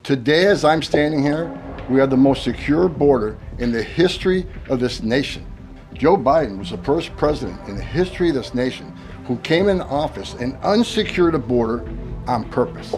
Today, as I'm standing here, we have the most secure border in the history of this nation. Joe Biden was the first president in the history of this nation who came in office and unsecured a border on purpose.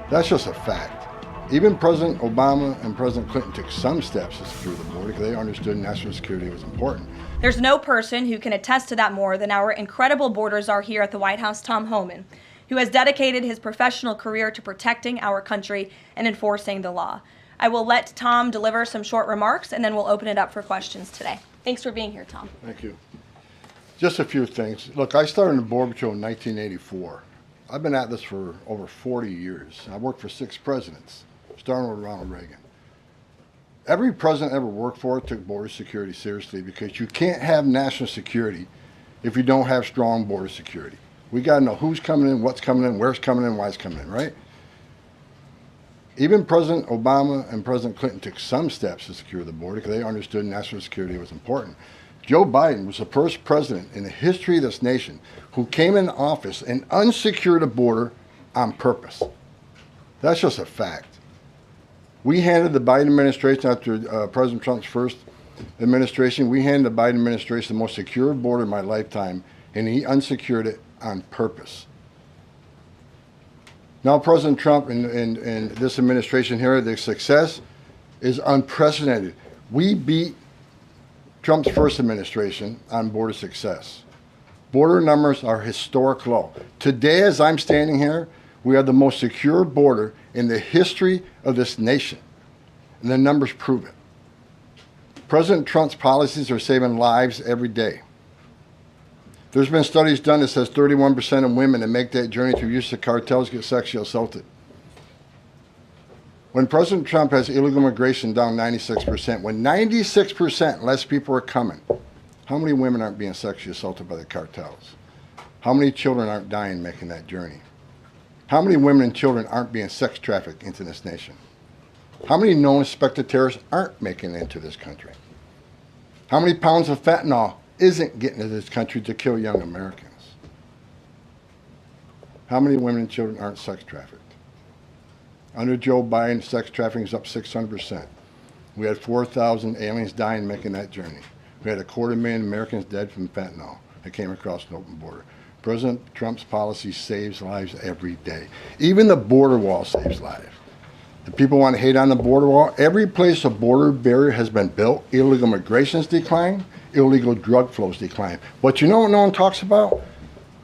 That's just a fact. Even President Obama and President Clinton took some steps to secure the border because they understood national security was important. There's no person who can attest to that more than our incredible border czar here at the White House, Tom Homan, who has dedicated his professional career to protecting our country and enforcing the law. I will let Tom deliver some short remarks, and then we'll open it up for questions today. Thanks for being here, Tom. Thank you. Just a few things. Look, I started in the Border Patrol in 1984. I've been at this for over 40 years. I worked for 6 presidents, starting with Ronald Reagan. Every president I ever worked for took border security seriously because you can't have national security if you don't have strong border security. We got to know who's coming in, what's coming in, where's coming in, why it's coming in, right? Even President Obama and President Clinton took some steps to secure the border because they understood national security was important. Joe Biden was the first president in the history of this nation who came in office and unsecured a border on purpose. That's just a fact. We handed the Biden administration, after President Trump's first administration, we handed the Biden administration the most secure border in my lifetime, and he unsecured it on purpose. Now President Trump and this administration here, their success is unprecedented. We beat Trump's first administration on border success. Border numbers are historic low. Today, as I'm standing here, we have the most secure border in the history of this nation. And the numbers prove it. President Trump's policies are saving lives every day. There's been studies done that says 31% of women that make that journey through use of cartels get sexually assaulted. When President Trump has illegal immigration down 96%, when 96% less people are coming, how many women aren't being sexually assaulted by the cartels? How many children aren't dying making that journey? How many women and children aren't being sex trafficked into this nation? How many known suspected terrorists aren't making it into this country? How many pounds of fentanyl isn't getting to this country to kill young Americans? How many women and children aren't sex trafficked? Under Joe Biden, sex trafficking is up 600%. We had 4,000 aliens dying making that journey. We had 250,000 Americans dead from fentanyl that came across an open border. President Trump's policy saves lives every day. Even the border wall saves lives. The people want to hate on the border wall. Every place a border barrier has been built, illegal migration's declined, illegal drug flows decline. But you know what no one talks about?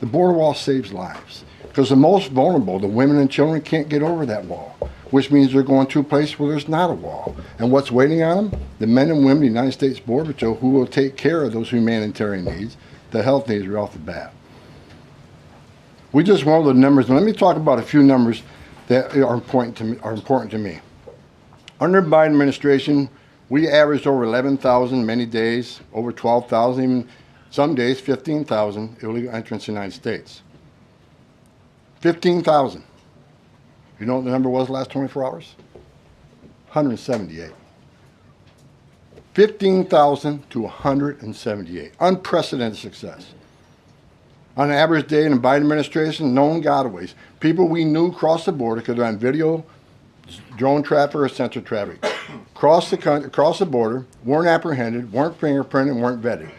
The border wall saves lives. Because the most vulnerable, the women and children, can't get over that wall, which means they're going to a place where there's not a wall. And what's waiting on them? The men and women of the United States Border Patrol who will take care of those humanitarian needs, the health needs right off the bat. We just went over the numbers, and let me talk about a few numbers that are important to me. Under the Biden administration, we averaged over 11,000 many days, over 12,000, even some days 15,000 illegal entrants in the United States. 15,000. You know what the number was the last 24 hours? 178. 15,000 to 178. Unprecedented success. On an average day in the Biden administration, known gotaways. People we knew crossed the border because they're on video, drone traffic, or sensor traffic. Crossed the border, weren't apprehended, weren't fingerprinted, weren't vetted.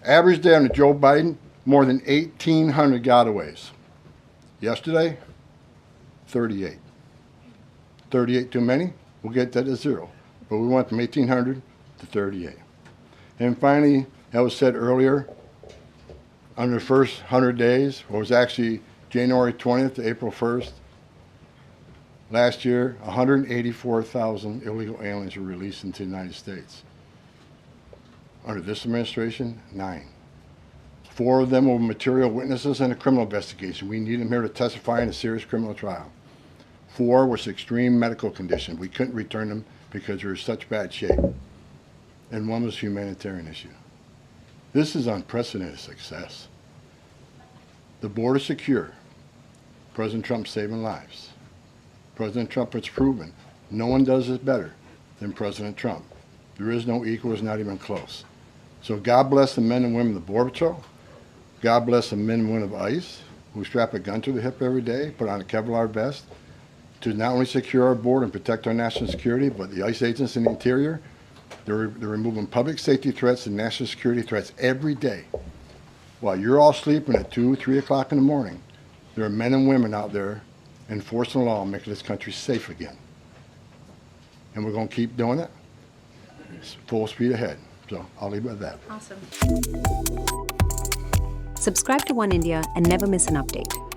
Average day under Joe Biden, more than 1,800 gotaways. Yesterday, 38. 38 too many? We'll get that to 0. But we went from 1,800 to 38. And finally, as was said earlier, under the first 100 days, what was actually January 20th to April 1st, last year, 184,000 illegal aliens were released into the United States. Under this administration, 9. 4 of them were material witnesses in a criminal investigation. We need them here to testify in a serious criminal trial. 4 was extreme medical condition. We couldn't return them because they were in such bad shape. And 1 was a humanitarian issue. This is unprecedented success. The border secure. President Trump saving lives. President Trump has proven no one does this better than President Trump. There is no equal, it's not even close. So God bless the men and women of the Border Patrol. God bless the men and women of ICE who strap a gun to their hip every day, put on a Kevlar vest to not only secure our border and protect our national security, but the ICE agents in the interior, they're removing public safety threats and national security threats every day. While you're all sleeping at 2, 3 o'clock in the morning, there are men and women out there enforcing the law and making this country safe again. And we're going to keep doing it. It's full speed ahead. So I'll leave it at that. Awesome. Subscribe to Oneindia and never miss an update.